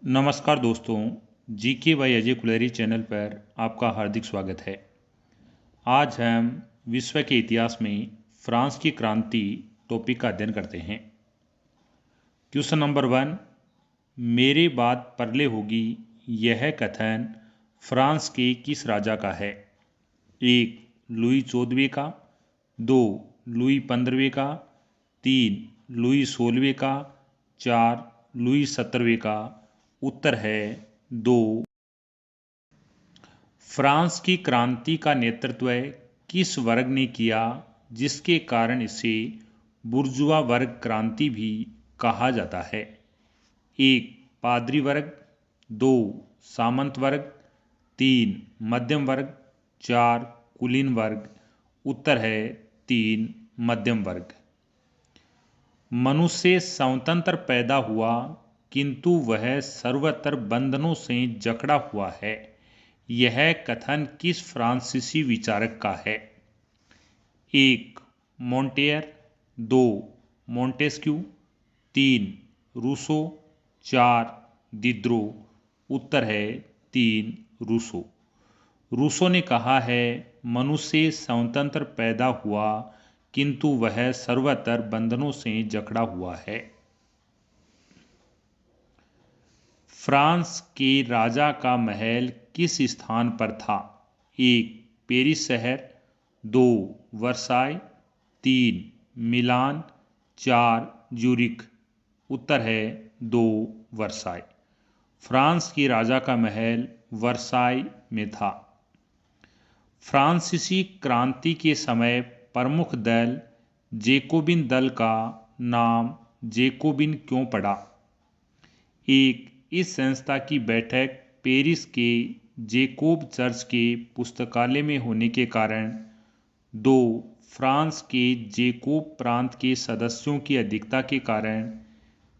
नमस्कार दोस्तों, GK by Ajay Kulhari channel पर आपका हार्दिक स्वागत है। आज हम विश्व के इतिहास में फ्रांस की क्रांति टॉपिक का अध्ययन करते हैं। क्वेश्चन नंबर 1, मेरे बाद परले होगी यह कथन फ्रांस के किस राजा का है? 1. लुई 14वें का, 2. लुई 15वें का, 3. लुई 16वें का, 4. लुई 17वें का। उत्तर है 2। फ्रांस की क्रांति का नेतृत्व किस वर्ग ने किया जिसके कारण इसे बुर्जुआ वर्ग क्रांति भी कहा जाता है? 1. पादरी वर्ग, 2. सामंत वर्ग, 3. मध्यम वर्ग, 4. कुलीन वर्ग। उत्तर है 3. मध्यम वर्ग। मनुष्य स्वतंत्र पैदा हुआ किंतु वह सर्वत्र बंधनों से जकड़ा हुआ है। यह कथन किस फ्रांसीसी विचारक का है? 1. मोंटेयर, 2. मोंटेस्क्यू, 3. रूसो, 4. दिद्रो। उत्तर है 3. रूसो। रूसो ने कहा है मनुष्य स्वतंत्र पैदा हुआ किंतु वह सर्वत्र बंधनों से जकड़ा हुआ है। फ्रांस के राजा का महल किस स्थान पर था? 1. पेरिस शहर, 2. वर्साय, 3. मिलान, 4. ज्यूरिख। उत्तर है 2. वर्साय। फ्रांस के राजा का महल वर्साय में था। फ्रांसीसी क्रांति के समय प्रमुख दल जैकोबिन दल का नाम जैकोबिन क्यों पड़ा? 1. इस संस्था की बैठक पेरिस के जैकोब चर्च के पुस्तकालय में होने के कारण। 2. फ्रांस के जैकोब प्रांत के सदस्यों की अधिकता के कारण।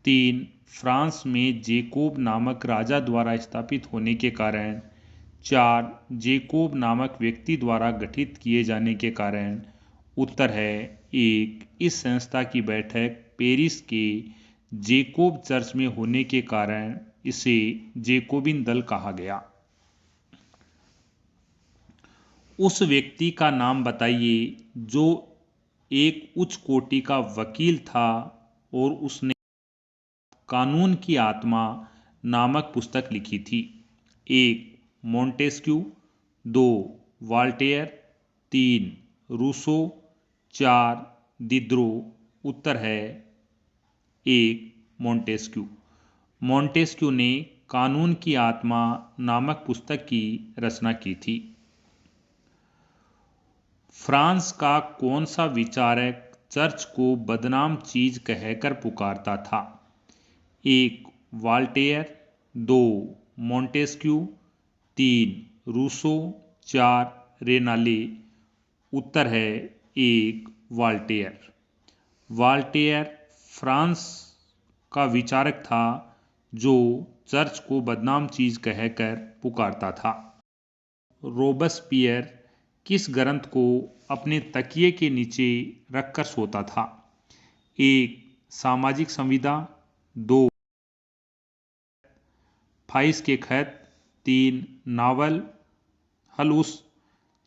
3. फ्रांस में जैकोब नामक राजा द्वारा स्थापित होने के कारण। 4. जैकोब नामक व्यक्ति द्वारा गठित किए जाने के कारण। उत्तर है 1. इस संस्था की बैठक पेरिस के जैकोब चर्च में होने के कारण इसे जैकोबिन दल कहा गया। उस व्यक्ति का नाम बताइए जो एक उच्च कोटि का वकील था और उसने कानून की आत्मा नामक पुस्तक लिखी थी। 1. मोंटेस्क्यू, 2. वाल्टेयर, 3. रूसो, 4. दिद्रो। उत्तर है 1. मोंटेस्क्यू। मोंटेस्क्यू ने कानून की आत्मा नामक पुस्तक की रचना की थी। फ्रांस का कौन सा विचारक चर्च को बदनाम चीज कहकर पुकारता था? 1. वाल्टेयर, 2. मोंटेस्क्यू, 3. रूसो, 4. रेनाले। उत्तर है 1. वाल्टेयर। वाल्टेयर फ्रांस का विचारक था जो चर्च को बदनाम चीज कहकर पुकारता था। रोबेस्पियर किस ग्रंथ को अपने तकिए के नीचे रखकर सोता था? 1. सामाजिक संविदा, 2. फाइस के खत, 3. नावल हलूस,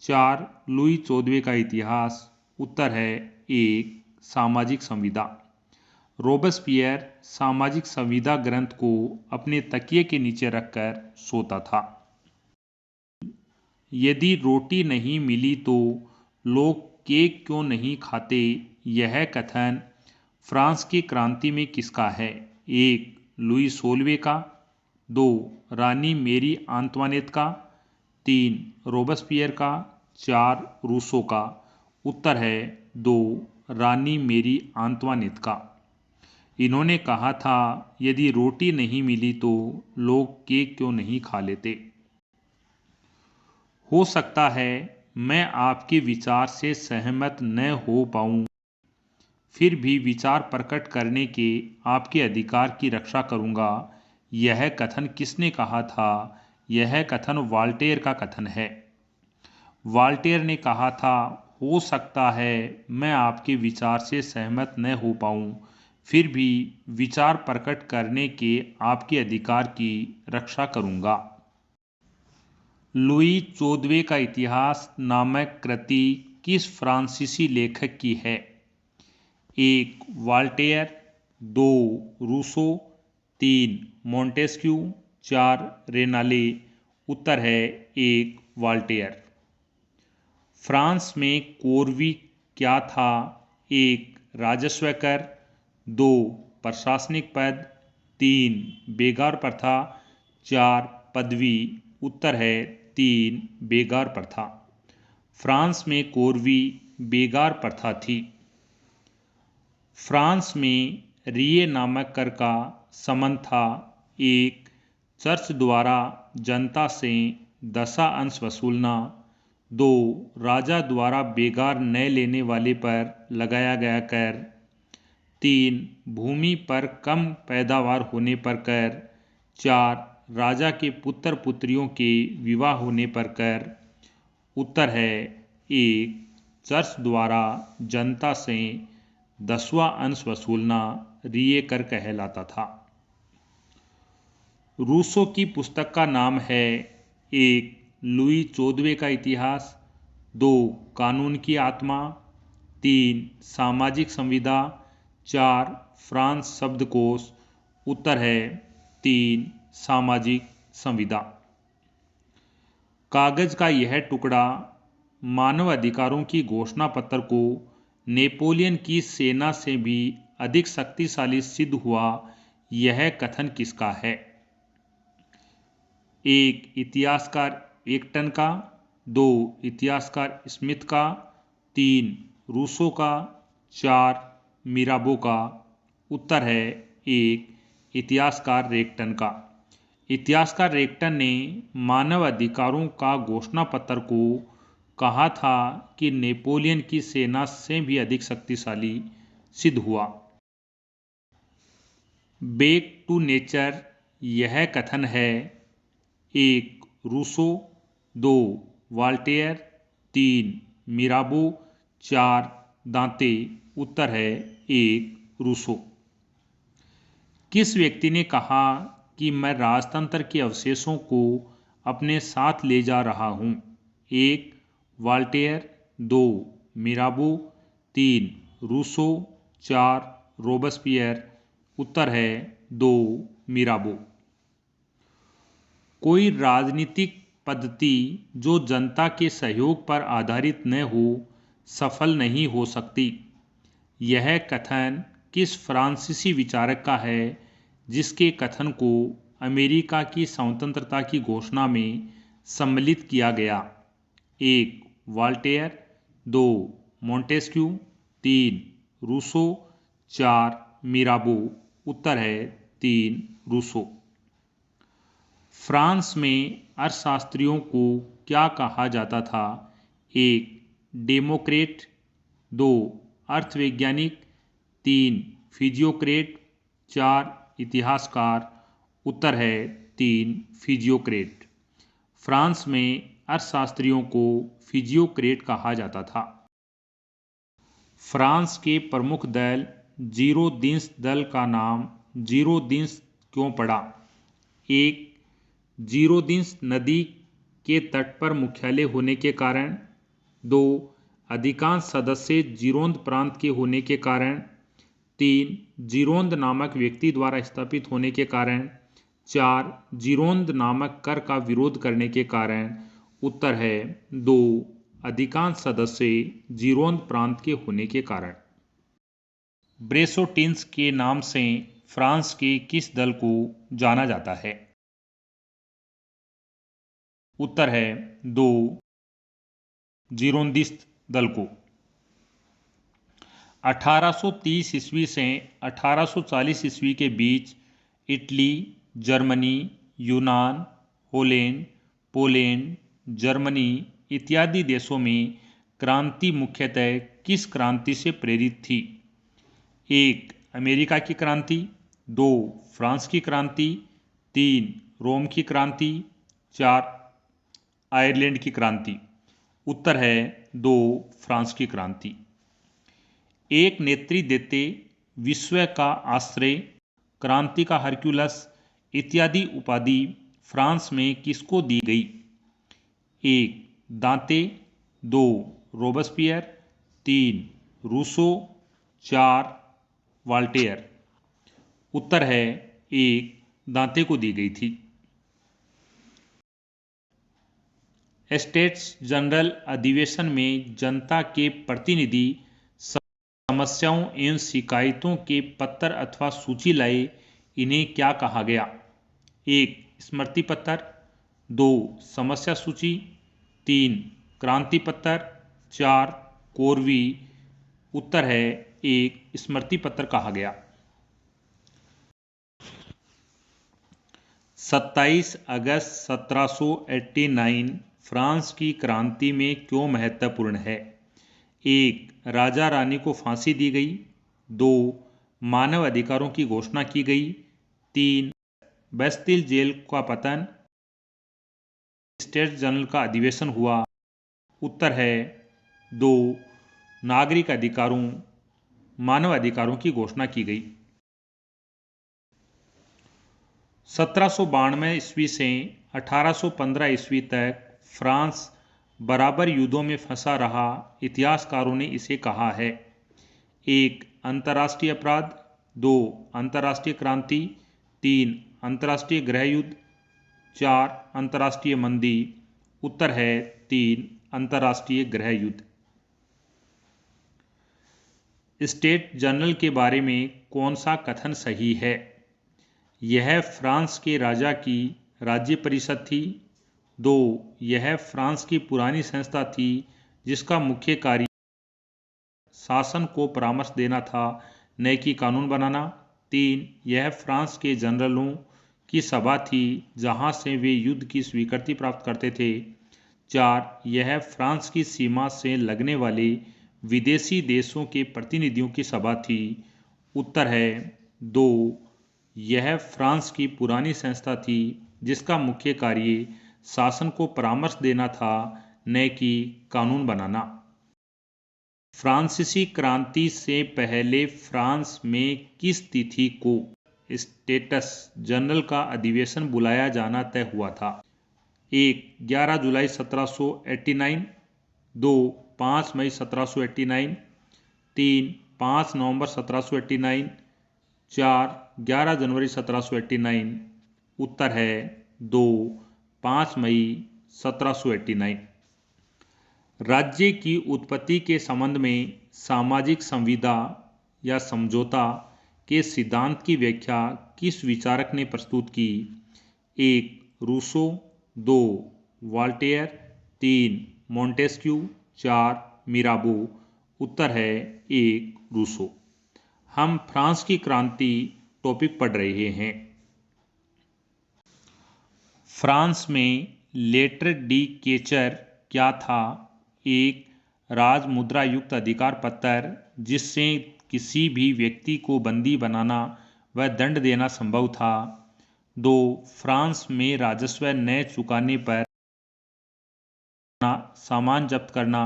4. लुई 14वें का इतिहास। उत्तर है 1. सामाजिक संविदा। रोबेस्पियर सामाजिक संविदा ग्रंथ को अपने तकिए के नीचे रखकर सोता था। यदि रोटी नहीं मिली तो लोग केक क्यों नहीं खाते? यह कथन फ्रांस की क्रांति में किसका है? 1. लुई 16वें का, 2. रानी मेरी आंतवानेत का, 3. रोबेस्पियर का, 4. रूसो का। उत्तर है 2. रानी मेरी आंतवानेत का। इन्होंने कहा था यदि रोटी नहीं मिली तो लोग केक क्यों नहीं खा लेते। हो सकता है मैं आपके विचार से सहमत न हो पाऊं, फिर भी विचार प्रकट करने के आपके अधिकार की रक्षा करूंगा। यह कथन किसने कहा था? यह कथन वाल्टेयर का कथन है। वाल्टेयर ने कहा था हो सकता है मैं आपके विचार से सहमत न हो पाऊं, फिर भी विचार प्रकट करने के आपके अधिकार की रक्षा करूंगा। लुई 14वें का इतिहास नामक कृति किस फ्रांसीसी लेखक की है? 1. वॉल्टेयर, 2. रूसो, 3. मोंटेस्क्यू, 4. रेनाले। उत्तर है 1. वॉल्टेयर। फ्रांस में कोरवी क्या था? 1. राजस्व कर, 2. प्रशासनिक पद, 3. बेगार प्रथा, 4. पदवी। उत्तर है 3. बेगार प्रथा। फ्रांस में कोरवी बेगार प्रथा थी। फ्रांस में रिये नामक कर का संबंध था। 1. चर्च द्वारा जनता से 10 अंश वसूलना, 2. राजा द्वारा बेगार न लेने वाले पर लगाया गया कर, 3. भूमि पर कम पैदावार होने पर कर, 4. राजा के पुत्र पुत्रियों के विवाह होने पर कर। उत्तर है 1. चर्च द्वारा जनता से 10वां अंश वसूलना रिये कर कहलाता था। रूसो की पुस्तक का नाम है 1. लुई 14वें का इतिहास, 2. कानून की आत्मा, 3. सामाजिक संविदा, 4. फ्रांस शब्दकोश। उत्तर है 3. सामाजिक संविदा। कागज का यह टुकड़ा मानव अधिकारों की घोषणा पत्र को नेपोलियन की सेना से भी अधिक शक्तिशाली सिद्ध हुआ, यह कथन किसका है? 1. इतिहासकार एक्टन का, 2. इतिहासकार स्मिथ का, 3. रूसो का, 4. मिराबो का। उत्तर है 1. इतिहासकार रेक्टन का। इतिहासकार रेक्टन ने मानव अधिकारों का घोषणा पत्र को कहा था कि नेपोलियन की सेना से भी अधिक शक्तिशाली सिद्ध हुआ। बैक टू नेचर यह कथन है 1. रूसो, 2. वॉल्टेयर, 3. मिराबो, 4. दांते। उत्तर है 1. रूसो। किस व्यक्ति ने कहा कि मैं राजतंत्र के अवशेषों को अपने साथ ले जा रहा हूं? 1. वॉल्टेयर, 2. मिराबो, 3. रूसो, 4. रोबेस्पियर। उत्तर है 2. मिराबो। कोई राजनीतिक पद्धति जो जनता के सहयोग पर आधारित न हो सफल नहीं हो सकती, यह कथन किस फ्रांसीसी विचारक का है जिसके कथन को अमेरिका की स्वतंत्रता की घोषणा में सम्मिलित किया गया? 1. वॉल्टेयर, 2. मोंटेस्क्यू, 3. रूसो, 4. मिराबो। उत्तर है 3. रूसो। फ्रांस में अर्थशास्त्रियों को क्या कहा जाता था? 1. डेमोक्रेट, 2. अर्थवैज्ञानिक, 3. फिजियोक्रेट, 4. इतिहासकार। उत्तर है 3. फिजियोक्रेट। फ्रांस में अर्थशास्त्रियों को फिजियोक्रेट कहा जाता था। फ्रांस के प्रमुख दल जीरोदिंस दल का नाम जीरोदिंस क्यों पड़ा? 1. जीरोदिंस नदी के तट पर मुख्यालय होने के कारण, 2. अधिकांश सदस्य जीरोंद प्रांत के होने के कारण, 3. जीरोंद नामक व्यक्ति द्वारा स्थापित होने के कारण, 4. जीरोंद नामक कर का विरोध करने के कारण। उत्तर है 2. अधिकांश सदस्य जीरोंद प्रांत के होने के कारण। ब्रेसोटिन्स के नाम से फ्रांस के किस दल को जाना जाता है? उत्तर है 2. जीरोंदिस्ट दल को। 1830 ईस्वी से 1840 ईस्वी के बीच इटली, जर्मनी, यूनान, होलैंड, पोलैंड, जर्मनी इत्यादि देशों में क्रांति मुख्यतः किस क्रांति से प्रेरित थी? 1. अमेरिका की क्रांति, 2. फ्रांस की क्रांति, 3. रोम की क्रांति, 4. आयरलैंड की क्रांति। उत्तर है 2. फ्रांस की क्रांति। एक नेत्री देते विश्व का आश्रय, क्रांति का हरक्यूलस इत्यादि उपाधि फ्रांस में किसको दी गई? 1. दांते, 2. रोबस्पियर, 3. रूसो, 4. वाल्टेयर। उत्तर है 1. दांते को दी गई थी। स्टेट्स जनरल अधिवेशन में जनता के प्रतिनिधि समस्याओं एवं शिकायतों के पत्र अथवा सूची लाए, इन्हें क्या कहा गया? 1. स्मृति पत्र, 2. समस्या सूची, 3. क्रांति पत्र, 4. कोरवी। उत्तर है 1. स्मृति पत्र कहा गया। 27 अगस्त 1789 फ्रांस की क्रांति में क्यों महत्वपूर्ण है? 1. राजा रानी को फांसी दी गई, 2. मानव अधिकारों की घोषणा की गई, 3. बैस्टिल जेल का पतन, स्टेट्स जनरल का अधिवेशन हुआ। उत्तर है 2. नागरिक अधिकारों, मानव अधिकारों की घोषणा की गई। 1792 ईस्वी से 1815 ईस्वी तक फ्रांस बराबर युद्धों में फंसा रहा। इतिहासकारों ने इसे कहा है 1. अंतर्राष्ट्रीय अपराध, 2. अंतर्राष्ट्रीय क्रांति, 3. अंतर्राष्ट्रीय गृह युद्ध, 4. अंतर्राष्ट्रीय मंदी। उत्तर है 3. अंतर्राष्ट्रीय गृह युद्ध। स्टेट जनरल के बारे में कौन सा कथन सही है? यह फ्रांस के राजा की राज्य परिषद थी, 2. यह फ्रांस की पुरानी संस्था थी जिसका मुख्य कार्य शासन को परामर्श देना था, न कि कानून बनाना, 3. यह फ्रांस के जनरलों की सभा थी जहां से वे युद्ध की स्वीकृति प्राप्त करते थे, 4. यह फ्रांस की सीमा से लगने वाले विदेशी देशों के प्रतिनिधियों की सभा थी। उत्तर है 2. यह फ्रांस की पुरानी संस्था थी जिसका मुख्य कार्य शासन को परामर्श देना था, न कि कानून बनाना। फ्रांसीसी क्रांति से पहले फ्रांस में किस तिथि को स्टेट्स जनरल का अधिवेशन बुलाया जाना तय हुआ था? 1. 11 जुलाई 1789, 2. 5 मई 1789, 3. 5 नवंबर 1789, 4. 11 जनवरी 1789। उत्तर है 2. 5 मई 1789। राज्य की उत्पत्ति के संबंध में सामाजिक संविदा या समझौता के सिद्धांत की व्याख्या किस विचारक ने प्रस्तुत की? 1. रूसो, 2. वॉल्टेयर, 3. मोंटेस्क्यू, 4. मिराबो। उत्तर है 1. रूसो। हम फ्रांस की क्रांति टॉपिक पढ़ रहे हैं। फ्रांस में लेटर डी केचर क्या था? 1. राजमुद्रा युक्त अधिकार पत्र जिससे किसी भी व्यक्ति को बंदी बनाना व दंड देना संभव था, 2. फ्रांस में राजस्व न चुकाने पर सामान जब्त करना,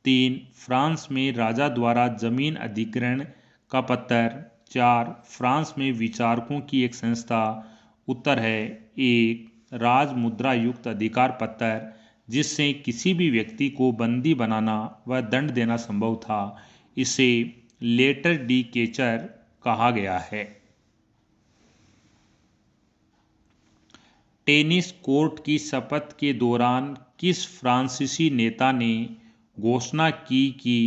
3. फ्रांस में राजा द्वारा जमीन अधिग्रहण का पत्र, 4. फ्रांस में विचारकों की एक संस्था। उत्तर है 1. राजमुद्रा युक्त अधिकार पत्र जिससे किसी भी व्यक्ति को बंदी बनाना व दंड देना संभव था, इसे लेटर डी केचर कहा गया है। टेनिस कोर्ट की शपथ के दौरान किस फ्रांसीसी नेता ने घोषणा की कि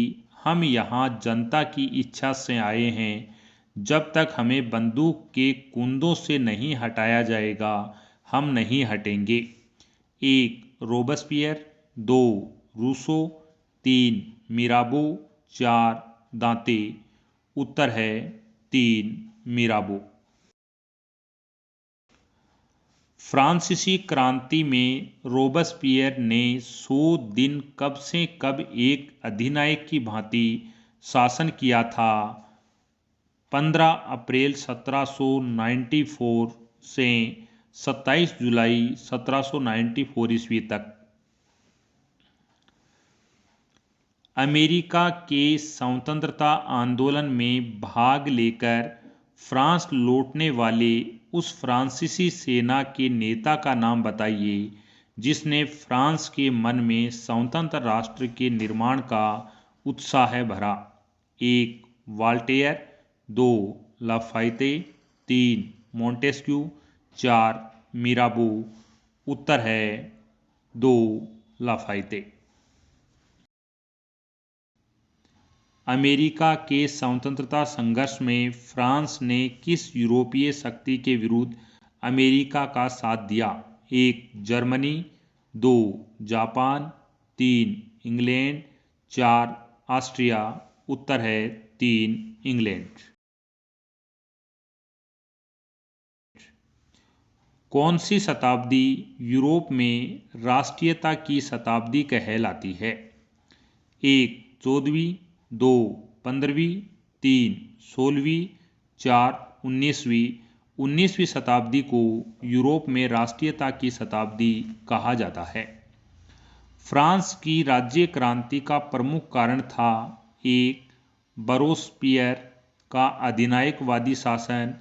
हम यहाँ जनता की इच्छा से आए हैं, जब तक हमें बंदूक के कुंदों से नहीं हटाया जाएगा हम नहीं हटेंगे? 1. रोबस्पियर, 2. रूसो, 3. मिराबो, 4. दांते। उत्तर है 3. मिराबो। फ्रांसीसी क्रांति में रोबस्पियर ने 100 दिन कब से कब एक अधिनायक की भांति शासन किया था? 15 अप्रैल 1794 से 27 जुलाई 1794 ईस्वी तक। अमेरिका के स्वतंत्रता आंदोलन में भाग लेकर फ्रांस लौटने वाले उस फ्रांसीसी सेना के नेता का नाम बताइए जिसने फ्रांस के मन में स्वतंत्र राष्ट्र के निर्माण का उत्साह भरा। 1. वाल्टेयर, 2. लाफाइते, 3. मोंटेस्क्यू, 4. मिराबो। उत्तर है 2. लाफाइते। अमेरिका के स्वतंत्रता संघर्ष में फ्रांस ने किस यूरोपीय शक्ति के विरुद्ध अमेरिका का साथ दिया? 1. जर्मनी, 2. जापान, 3. इंग्लैंड, 4. ऑस्ट्रिया। उत्तर है 3. इंग्लैंड। कौन सी शताब्दी यूरोप में राष्ट्रीयता की शताब्दी कहलाती है? 1. 14वीं, 2. 15वीं, 3. 16वीं, 4. 19वीं। 19वीं शताब्दी को यूरोप में राष्ट्रीयता की शताब्दी कहा जाता है। फ्रांस की राज्य क्रांति का प्रमुख कारण था 1. बरोस्पियर का अधिनायकवादी शासन,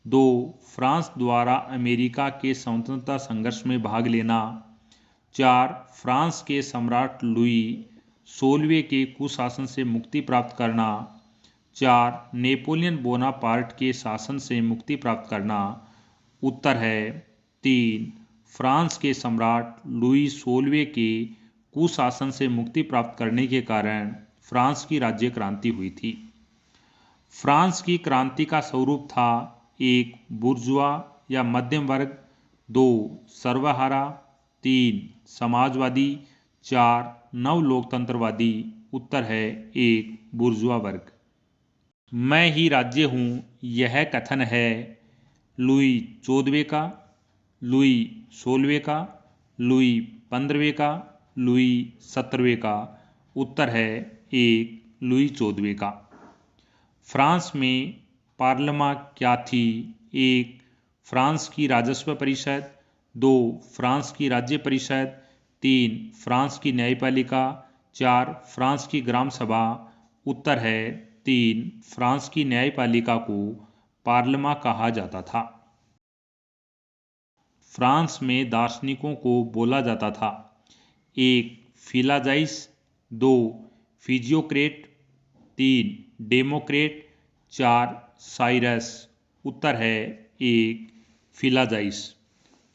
2. फ्रांस द्वारा अमेरिका के स्वतंत्रता संघर्ष में भाग लेना, 4. फ्रांस के सम्राट लुई 16वें के कुशासन से मुक्ति प्राप्त करना, 4. नेपोलियन बोनापार्ट के शासन से मुक्ति प्राप्त करना। उत्तर है 3. फ्रांस के सम्राट लुई 16वें के कुशासन से मुक्ति प्राप्त करने के कारण फ्रांस की राज्य क्रांति हुई थी। फ्रांस की क्रांति का स्वरूप था 1. बुर्जुआ या मध्यम वर्ग, 2. सर्वहारा, 3. समाजवादी, 4. नव लोकतंत्रवादी। उत्तर है 1. बुर्जुआ वर्ग। मैं ही राज्य हूँ यह कथन है लुई 14वें का, लुई 16वें का, लुई 15वें का, लुई 17वें का। उत्तर है 1. लुई 14वें का। फ्रांस में पार्लियामा क्या थी? 1. फ्रांस की राजस्व परिषद, 2. फ्रांस की राज्य परिषद, 3. फ्रांस की न्यायपालिका, 4. फ्रांस की ग्राम सभा। उत्तर है 3. फ्रांस की न्यायपालिका को पार्लियामा कहा जाता था। फ्रांस में दार्शनिकों को बोला जाता था 1. फिलाजाइस, 2. फिजियोक्रेट, 3. डेमोक्रेट, 4. साइरस। उत्तर है 1. फिलाजाइस।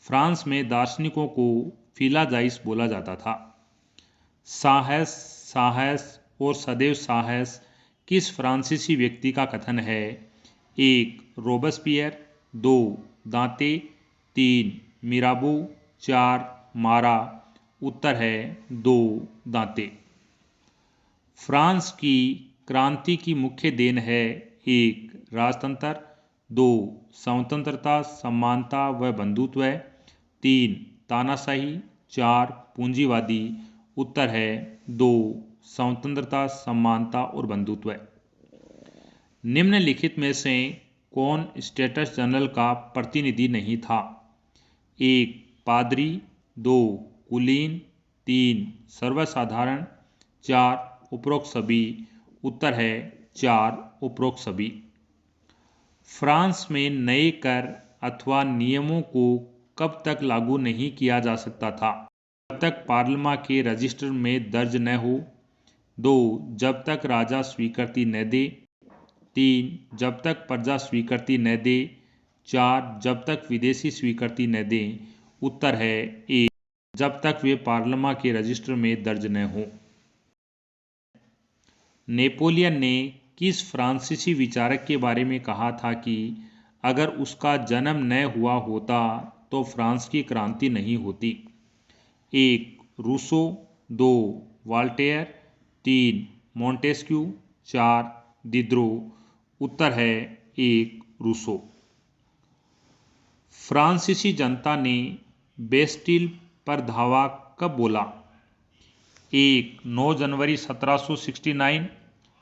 फ्रांस में दार्शनिकों को फिलाजाइस बोला जाता था। साहस, साहस और सदैव साहस किस फ्रांसीसी व्यक्ति का कथन है? 1. रोबेस्पियर, 2. दांते, 3. मिराबो, 4. मारा। उत्तर है 2. दांते। फ्रांस की क्रांति की मुख्य देन है 1. राजतंत्र, 2. स्वतंत्रता, समानता व बंधुत्व, 3. तानाशाही, 4. पूंजीवादी। उत्तर है 2. स्वतंत्रता, समानता और बंधुत्व। निम्नलिखित में से कौन स्टेट्स जनरल का प्रतिनिधि नहीं था? 1. पादरी, 2. कुलीन, 3. सर्वसाधारण, 4. उपरोक्त सभी। उत्तर है 4. उपरोक्त सभी। फ्रांस में नए कर अथवा नियमों को कब तक लागू नहीं किया जा सकता था? जब तक पार्लियामा के रजिस्टर में दर्ज न हो, 2. जब तक राजा स्वीकृति न दे, 3. जब तक प्रजा स्वीकृति न दे, 4. जब तक विदेशी स्वीकृति न दें। उत्तर है 1. जब तक वे पार्लियामा के रजिस्टर में दर्ज न हो। नेपोलियन ने किस फ्रांसीसी विचारक के बारे में कहा था कि अगर उसका जन्म न हुआ होता तो फ्रांस की क्रांति नहीं होती? 1. रूसो, 2. वाल्टेयर, 3. मोंटेस्क्यू, 4. दिद्रो। उत्तर है 1. रूसो। फ्रांसीसी जनता ने बेस्टिल पर धावा कब बोला? 1. 9 जनवरी 1769,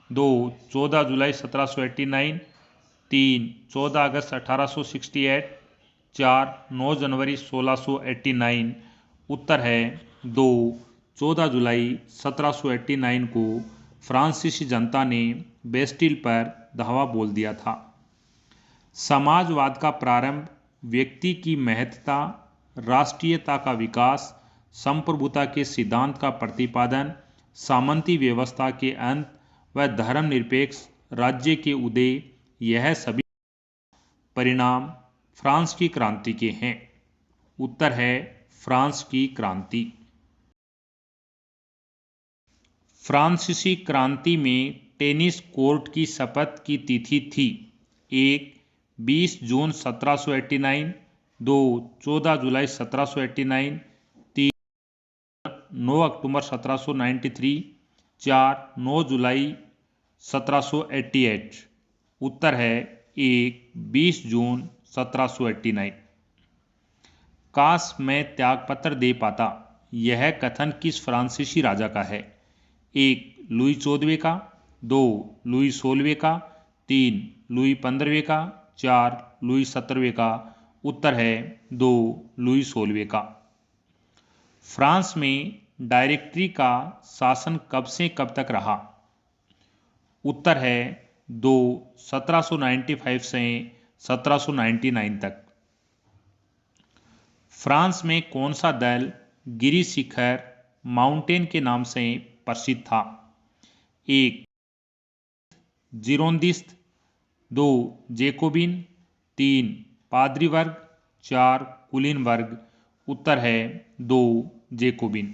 2. 14 जुलाई 1789, 3. 14 अगस्त 1868, 4. 9 जनवरी 1689। उत्तर है 2. 14 जुलाई 1789 को फ्रांसीसी जनता ने बेस्टिल पर धावा बोल दिया था। समाजवाद का प्रारंभ, व्यक्ति की महत्ता, राष्ट्रीयता का विकास, संप्रभुता के सिद्धांत का प्रतिपादन, सामंती व्यवस्था के अंत व धर्मनिरपेक्ष राज्य के उदय, यह सभी परिणाम फ्रांस की क्रांति के हैं। उत्तर है फ्रांस की क्रांति। फ्रांसीसी क्रांति में टेनिस कोर्ट की शपथ की तिथि थी: 1. 20 जून 1789, 2. 14 जुलाई 1789, 3. 9 अक्टूबर 1793, 4. 9 जुलाई 1788। उत्तर है 1. 20 जून 1789। काश मैं त्यागपत्र दे पाता, यह कथन किस फ्रांसीसी राजा का है? 1. लुई 14वें का, 2. लुई 16वें का, 3. लुई 15वें का, 4. लुई 17वें का। उत्तर है 2. लुई 16वें का। फ्रांस में डायरेक्टरी का शासन कब से कब तक रहा? उत्तर है 2. 1795 से 1799 तक। फ्रांस में कौन सा दल गिरी शिखर माउंटेन के नाम से प्रसिद्ध था? 1. जिरोंदिस्ट, 2. जेकोबिन, 3. पादरी वर्ग, 4. कुलीन वर्ग। उत्तर है 2. जेकोबिन।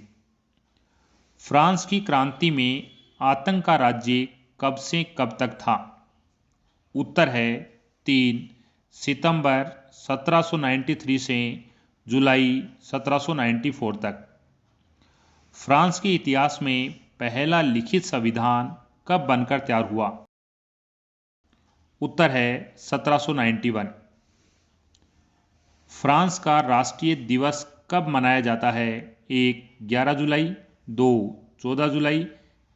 फ्रांस की क्रांति में आतंक का राज्य कब से कब तक था? उत्तर है 3 सितंबर 1793 से जुलाई 1794 तक। फ्रांस के इतिहास में पहला लिखित संविधान कब बनकर तैयार हुआ? उत्तर है 1791। फ्रांस का राष्ट्रीय दिवस कब मनाया जाता है? 1. 11 जुलाई, 2. 14 जुलाई,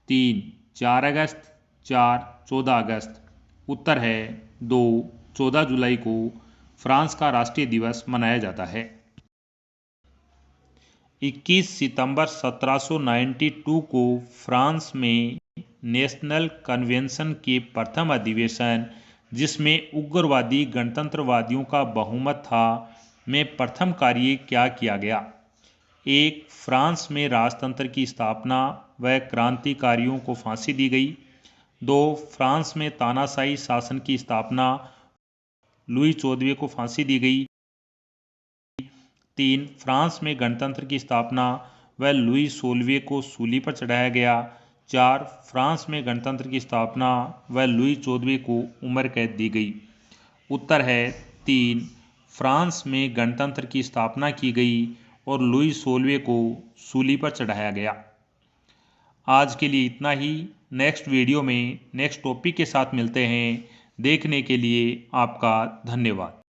3. 4 अगस्त, 4. 14 अगस्त। उत्तर है 2. 14 जुलाई को फ्रांस का राष्ट्रीय दिवस मनाया जाता है। 21 सितंबर 1792 को फ्रांस में नेशनल कन्वेंशन के प्रथम अधिवेशन, जिसमें उग्रवादी गणतंत्रवादियों का बहुमत था, में प्रथम कार्य क्या किया गया? 1. फ्रांस में राजतंत्र की स्थापना व क्रांतिकारियों को फांसी दी गई। 2. फ्रांस में तानाशाही शासन की स्थापना, लुई 14वें को फांसी दी गई। 3. फ्रांस में गणतंत्र की स्थापना व लुई 16वें को सूली पर चढ़ाया गया। 4. फ्रांस में गणतंत्र की स्थापना व लुई 14वें को उम्र कैद दी गई। उत्तर है 3. फ्रांस में गणतंत्र की स्थापना की गई और लुई 16वें को सूली पर चढ़ाया गया। आज के लिए इतना ही। नेक्स्ट वीडियो में नेक्स्ट टॉपिक के साथ मिलते हैं। देखने के लिए आपका धन्यवाद।